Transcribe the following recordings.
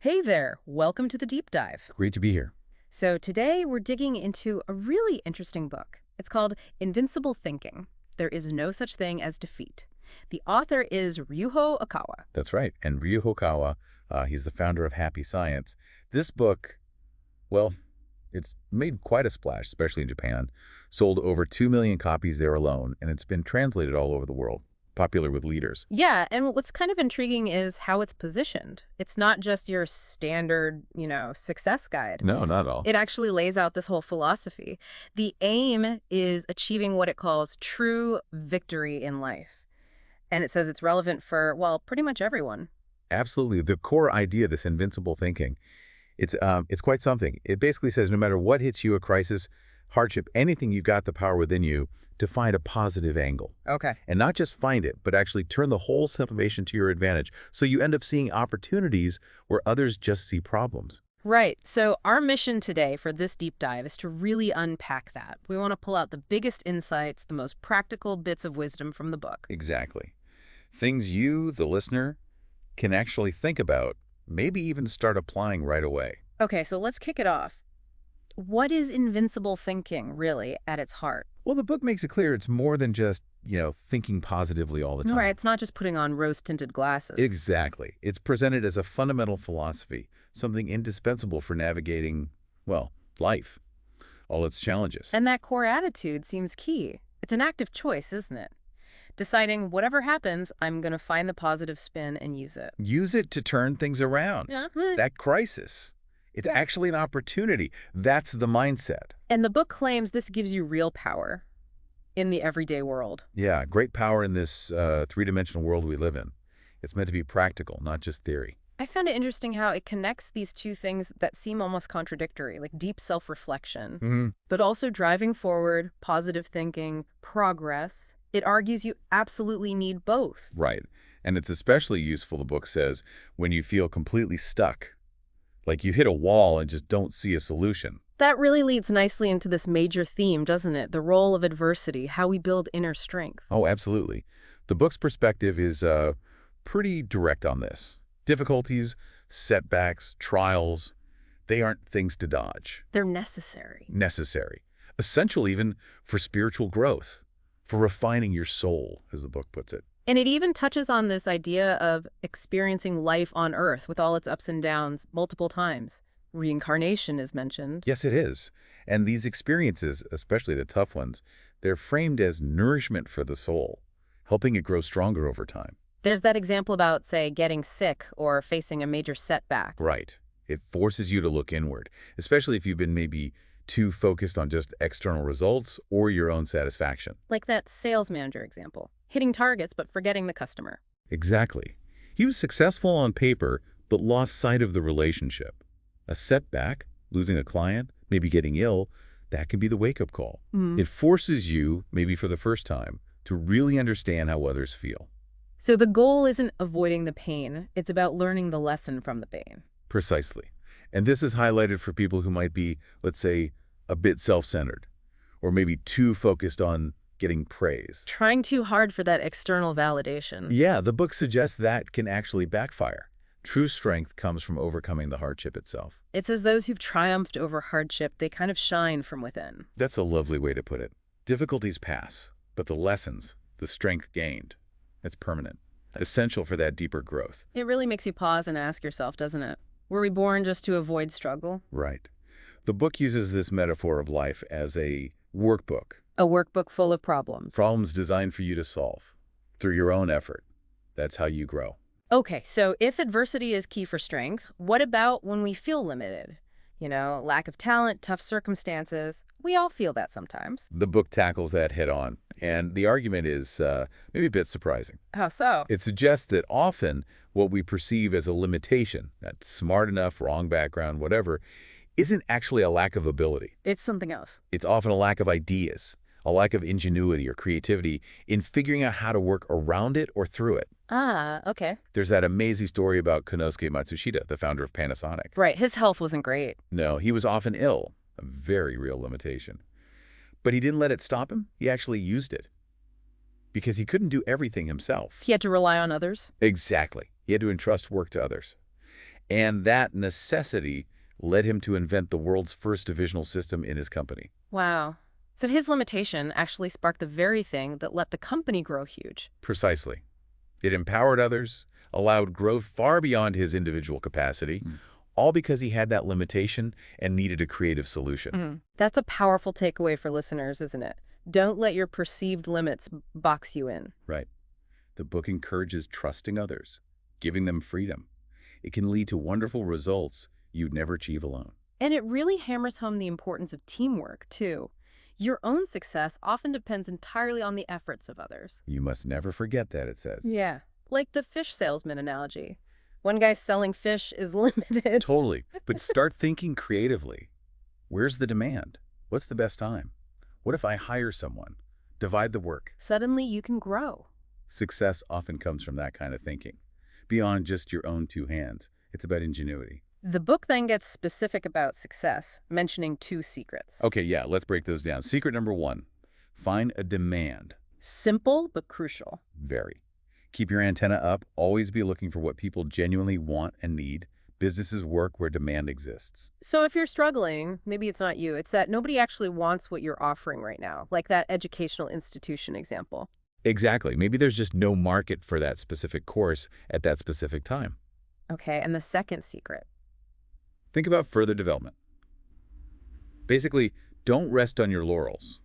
Hey there, welcome to the deep dive. Great to be here. So today we're digging into a really interesting book. It's called Invincible Thinking. There is no such thing as defeat. The author is Ryuho Okawa. That's right. And Ryu Hokawa, he's the founder of Happy Science. This book, well, it's made quite a splash, especially in Japan. Sold over 2 million copies there alone, and it's been translated all over the world, popular with leaders. Yeah, and what's kind of intriguing is how it's positioned. It's not just your standard, success guide. No, not at all. It actually lays out this whole philosophy. The aim is achieving what it calls true victory in life. And it says it's relevant for, well, pretty much everyone. Absolutely. The core idea of this invincible thinking, it's quite something. It basically says no matter what hits you, a crisis, hardship, anything, you got the power within you to find a positive angle. Okay. And not just find it, but actually turn the whole situation to your advantage. So you end up seeing opportunities where others just see problems. Right. So our mission today for this deep dive is to really unpack that. We want to pull out the biggest insights, the most practical bits of wisdom from the book. Exactly. Things you, the listener, can actually think about, maybe even start applying right away. Okay, so let's kick it off. What is invincible thinking, really, at its heart? Well, the book makes it clear it's more than just, thinking positively all the time. Right, it's not just putting on rose-tinted glasses. Exactly. It's presented as a fundamental philosophy, something indispensable for navigating, well, life, all its challenges. And that core attitude seems key. It's an active choice, isn't it? Deciding whatever happens, I'm going to find the positive spin and use it. Use it to turn things around. Yeah. That crisis. It's actually an opportunity. That's the mindset. And the book claims this gives you real power in the everyday world. Yeah, great power in this three-dimensional world we live in. It's meant to be practical, not just theory. I found it interesting how it connects these two things that seem almost contradictory, like deep self-reflection, but also driving forward, positive thinking, progress. It argues you absolutely need both. Right. And it's especially useful, the book says, when you feel completely stuck. Like you hit a wall and just don't see a solution. That really leads nicely into this major theme, doesn't it? The role of adversity, how we build inner strength. Oh, absolutely. The book's perspective is pretty direct on this. Difficulties, setbacks, trials, they aren't things to dodge. They're necessary. Necessary. Essential even for spiritual growth, for refining your soul, as the book puts it. And it even touches on this idea of experiencing life on Earth with all its ups and downs multiple times. Reincarnation is mentioned. Yes, it is. And these experiences, especially the tough ones, they're framed as nourishment for the soul, helping it grow stronger over time. There's that example about, say, getting sick or facing a major setback. Right. It forces you to look inward, especially if you've been maybe too focused on just external results or your own satisfaction. Like that sales manager example. Hitting targets but forgetting the customer. Exactly. He was successful on paper, but lost sight of the relationship. A setback, losing a client, maybe getting ill, that can be the wake-up call. It forces you, maybe for the first time, to really understand how others feel. So the goal isn't avoiding the pain. It's about learning the lesson from the pain. Precisely. And this is highlighted for people who might be, let's say, a bit self-centered, or maybe too focused on getting praise. Trying too hard for that external validation. Yeah, the book suggests that can actually backfire. True strength comes from overcoming the hardship itself. It says those who've triumphed over hardship, they kind of shine from within. That's a lovely way to put it. Difficulties pass, but the lessons, the strength gained, it's permanent, essential for that deeper growth. It really makes you pause and ask yourself, doesn't it? Were we born just to avoid struggle? Right. The book uses this metaphor of life as a workbook. A workbook full of problems. Problems designed for you to solve through your own effort. That's how you grow. Okay, so if adversity is key for strength, what about when we feel limited? Lack of talent, tough circumstances. We all feel that sometimes. The book tackles that head on, and the argument is maybe a bit surprising. How so? It suggests that often what we perceive as a limitation, that smart enough, wrong background, whatever, isn't actually a lack of ability. It's something else. It's often a lack of ideas, a lack of ingenuity or creativity in figuring out how to work around it or through it. Ah, okay. There's that amazing story about Konosuke Matsushita, the founder of Panasonic. Right, his health wasn't great. No, he was often ill, a very real limitation. But he didn't let it stop him. He actually used it. Because he couldn't do everything himself. He had to rely on others? Exactly. He had to entrust work to others. And that necessity led him to invent the world's first divisional system in his company. Wow. So his limitation actually sparked the very thing that let the company grow huge. Precisely. It empowered others, allowed growth far beyond his individual capacity, all because he had that limitation and needed a creative solution. That's a powerful takeaway for listeners, isn't it? Don't let your perceived limits box you in. Right. The book encourages trusting others, giving them freedom. It can lead to wonderful results you'd never achieve alone. And it really hammers home the importance of teamwork, too. Your own success often depends entirely on the efforts of others. You must never forget that, it says. Yeah, like the fish salesman analogy. One guy selling fish is limited. Totally. But start thinking creatively. Where's the demand? What's the best time? What if I hire someone? Divide the work. Suddenly you can grow. Success often comes from that kind of thinking. Beyond just your own two hands, it's about ingenuity. The book then gets specific about success, mentioning 2 secrets. Okay, yeah, let's break those down. Secret number 1, find a demand. Simple but crucial. Very. Keep your antenna up. Always be looking for what people genuinely want and need. Businesses work where demand exists. So if you're struggling, maybe it's not you, it's that nobody actually wants what you're offering right now, like that educational institution example. Exactly. Maybe there's just no market for that specific course at that specific time. Okay, and the second secret. Think about further development. Basically, don't rest on your laurels.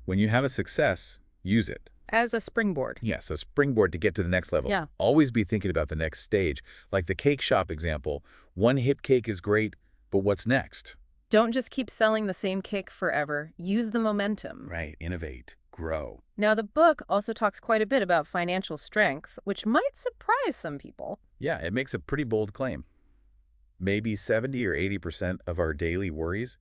When you have a success, use it. As a springboard. Yes, a springboard to get to the next level. Yeah. Always be thinking about the next stage. Like the cake shop example, one hit cake is great, but what's next? Don't just keep selling the same cake forever. Use the momentum. Right, innovate, grow. Now, the book also talks quite a bit about financial strength, which might surprise some people. Yeah, it makes a pretty bold claim. Maybe 70 or 80% of our daily worries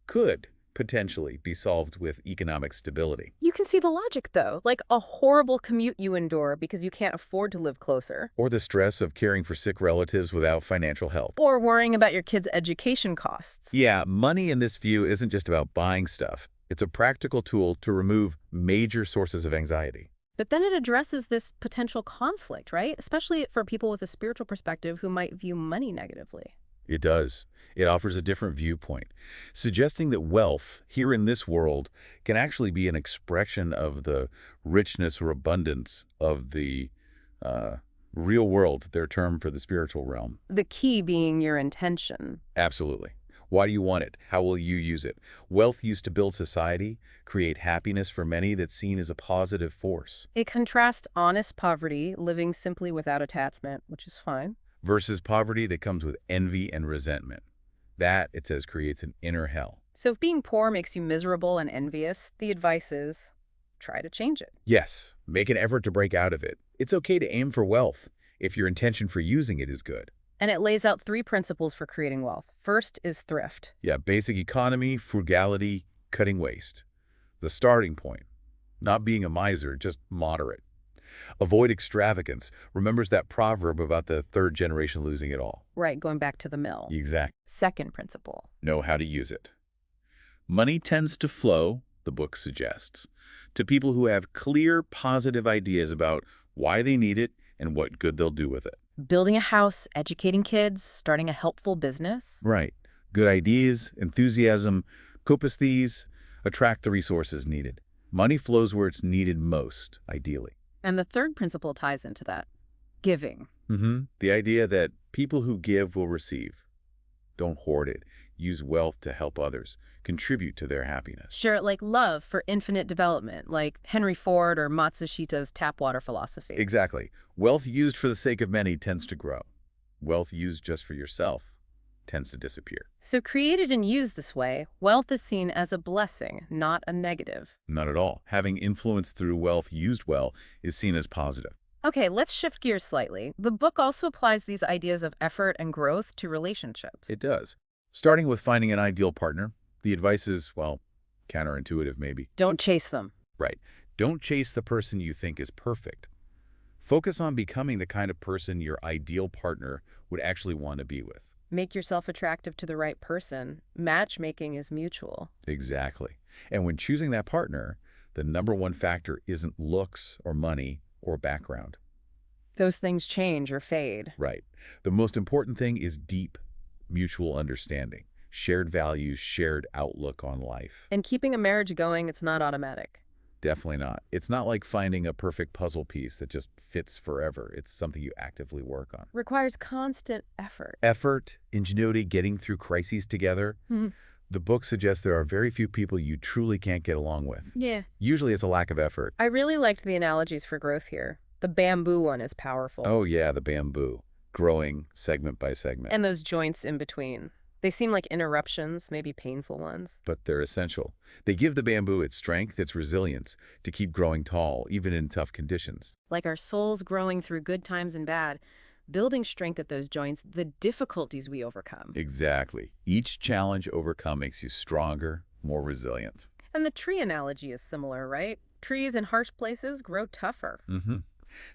could potentially be solved with economic stability. You can see the logic, though, like a horrible commute you endure because you can't afford to live closer. Or the stress of caring for sick relatives without financial help. Or worrying about your kids' education costs. Yeah, money in this view isn't just about buying stuff. It's a practical tool to remove major sources of anxiety. But then it addresses this potential conflict, right? Especially for people with a spiritual perspective who might view money negatively. It does. It offers a different viewpoint, suggesting that wealth here in this world can actually be an expression of the richness or abundance of the real world, their term for the spiritual realm. The key being your intention. Absolutely. Why do you want it? How will you use it? Wealth used to build society, create happiness for many that's seen as a positive force. It contrasts honest poverty, living simply without attachment, which is fine, versus poverty that comes with envy and resentment. That, it says, creates an inner hell. So if being poor makes you miserable and envious, the advice is try to change it. Yes, make an effort to break out of it. It's okay to aim for wealth if your intention for using it is good. And it lays out 3 principles for creating wealth. First is thrift. Yeah, basic economy, frugality, cutting waste. The starting point. Not being a miser, just moderate. Avoid extravagance. Remembers that proverb about the 3rd generation losing it all. Right, going back to the mill. Exact. Second principle. Know how to use it. Money tends to flow, the book suggests, to people who have clear, positive ideas about why they need it and what good they'll do with it. Building a house, educating kids, starting a helpful business. Right. Good ideas, enthusiasm, copious these, attract the resources needed. Money flows where it's needed most, ideally. And the third principle ties into that. Giving. The idea that people who give will receive. Don't hoard it. Use wealth to help others. Contribute to their happiness. Sure, like love for infinite development, like Henry Ford or Matsushita's tap water philosophy. Exactly. Wealth used for the sake of many tends to grow. Wealth used just for yourself tends to disappear. So created and used this way, wealth is seen as a blessing, not a negative. Not at all. Having influence through wealth used well is seen as positive. Okay, let's shift gears slightly. The book also applies these ideas of effort and growth to relationships. It does. Starting with finding an ideal partner, the advice is, well, counterintuitive maybe. Don't chase them. Right. Don't chase the person you think is perfect. Focus on becoming the kind of person your ideal partner would actually want to be with. Make yourself attractive to the right person. Matchmaking is mutual. Exactly. And when choosing that partner, the #1 factor isn't looks or money or background. Those things change or fade. Right. The most important thing is deep mutual understanding, shared values, shared outlook on life. And keeping a marriage going, it's not automatic. Definitely not. It's not like finding a perfect puzzle piece that just fits forever. It's something you actively work on. Requires constant effort. Effort, ingenuity, getting through crises together. The book suggests there are very few people you truly can't get along with. Yeah. Usually it's a lack of effort. I really liked the analogies for growth here. The bamboo one is powerful. Oh yeah, the bamboo. Growing segment by segment. And those joints in between. They seem like interruptions, maybe painful ones. But they're essential. They give the bamboo its strength, its resilience, to keep growing tall, even in tough conditions. Like our souls growing through good times and bad, building strength at those joints, the difficulties we overcome. Exactly. Each challenge overcome makes you stronger, more resilient. And the tree analogy is similar, right? Trees in harsh places grow tougher.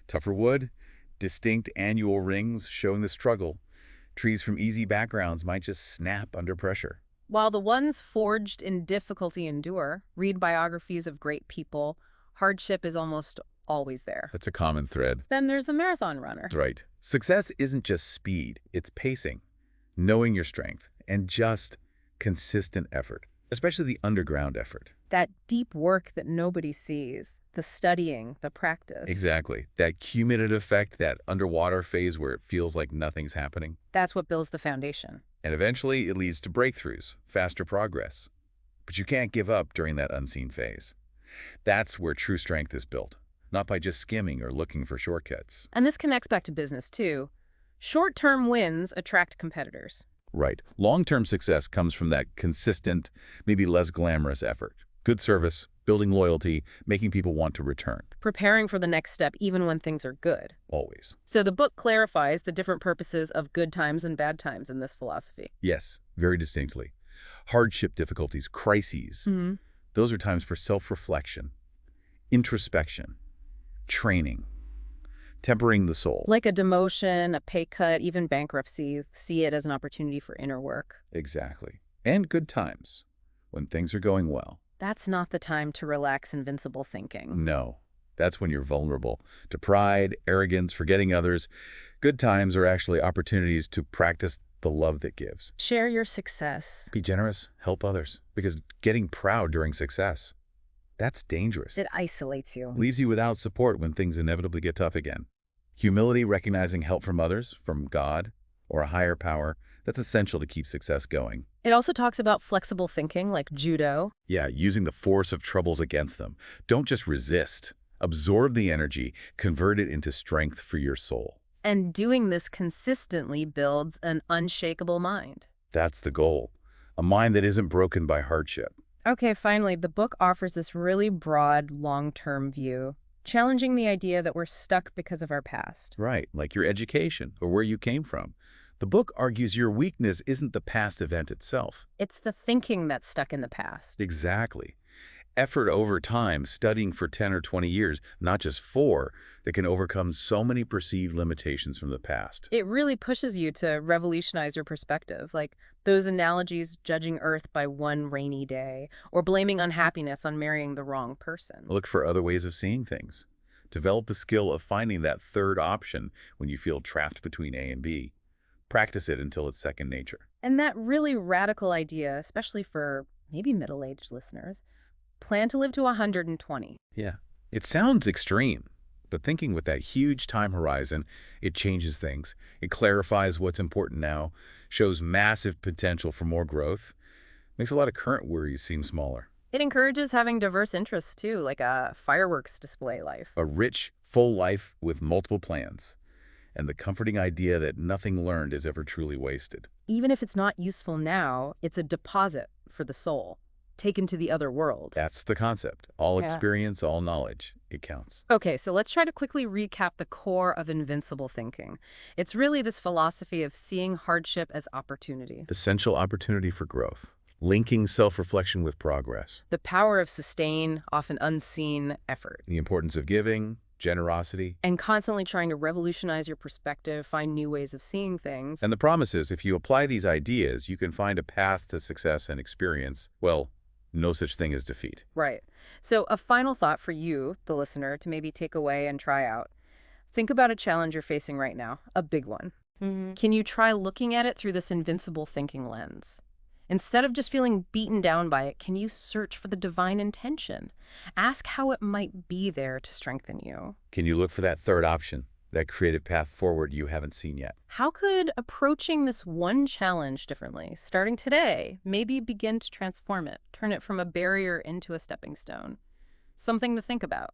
Tougher wood, distinct annual rings showing the struggle. Trees from easy backgrounds might just snap under pressure. While the ones forged in difficulty endure, read biographies of great people, hardship is almost always there. That's a common thread. Then there's the marathon runner. Right. Success isn't just speed, it's pacing, knowing your strength, and just consistent effort, especially the underground effort. That deep work that nobody sees, the studying, the practice. Exactly. That cumulative effect, that underwater phase where it feels like nothing's happening. That's what builds the foundation. And eventually it leads to breakthroughs, faster progress. But you can't give up during that unseen phase. That's where true strength is built, not by just skimming or looking for shortcuts. And this connects back to business too. Short-term wins attract competitors. Right. Long-term success comes from that consistent, maybe less glamorous effort. Good service, building loyalty, making people want to return. Preparing for the next step even when things are good. Always. So the book clarifies the different purposes of good times and bad times in this philosophy. Yes, very distinctly. Hardship, difficulties, crises. Those are times for self-reflection, introspection, training, tempering the soul. Like a demotion, a pay cut, even bankruptcy, see it as an opportunity for inner work. Exactly. And good times, when things are going well. That's not the time to relax invincible thinking. No, that's when you're vulnerable to pride, arrogance, forgetting others. Good times are actually opportunities to practice the love that gives. Share your success. Be generous, help others, because getting proud during success, that's dangerous. It isolates you. Leaves you without support when things inevitably get tough again. Humility, recognizing help from others, from God, or a higher power, that's essential to keep success going. It also talks about flexible thinking, like judo. Yeah, using the force of troubles against them. Don't just resist. Absorb the energy, convert it into strength for your soul. And doing this consistently builds an unshakable mind. That's the goal. A mind that isn't broken by hardship. Okay, finally, the book offers this really broad, long-term view, challenging the idea that we're stuck because of our past. Right, like your education or where you came from. The book argues your weakness isn't the past event itself. It's the thinking that's stuck in the past. Exactly. Effort over time, studying for 10 or 20 years, not just 4, that can overcome so many perceived limitations from the past. It really pushes you to revolutionize your perspective, like those analogies judging Earth by one rainy day, or blaming unhappiness on marrying the wrong person. Look for other ways of seeing things. Develop the skill of finding that third option when you feel trapped between A and B. Practice it until it's second nature. And that really radical idea, especially for maybe middle-aged listeners, plan to live to 120. Yeah. It sounds extreme, but thinking with that huge time horizon, it changes things. It clarifies what's important now, shows massive potential for more growth, makes a lot of current worries seem smaller. It encourages having diverse interests too, like a fireworks display life. A rich, full life with multiple plans, and the comforting idea that nothing learned is ever truly wasted. Even if it's not useful now, it's a deposit for the soul, taken to the other world. That's the concept. All experience, all knowledge. It counts. Okay, so let's try to quickly recap the core of invincible thinking. It's really this philosophy of seeing hardship as opportunity. Essential opportunity for growth. Linking self-reflection with progress. The power of sustained, often unseen effort. The importance of giving, generosity. And constantly trying to revolutionize your perspective, find new ways of seeing things. And the promise is, if you apply these ideas, you can find a path to success and experience, well, no such thing as defeat. Right. So a final thought for you, the listener, to maybe take away and try out. Think about a challenge you're facing right now, a big one. Can you try looking at it through this invincible thinking lens? Instead of just feeling beaten down by it, can you search for the divine intention? Ask how it might be there to strengthen you. Can you look for that third option, that creative path forward you haven't seen yet? How could approaching this one challenge differently, starting today, maybe begin to transform it, turn it from a barrier into a stepping stone? Something to think about.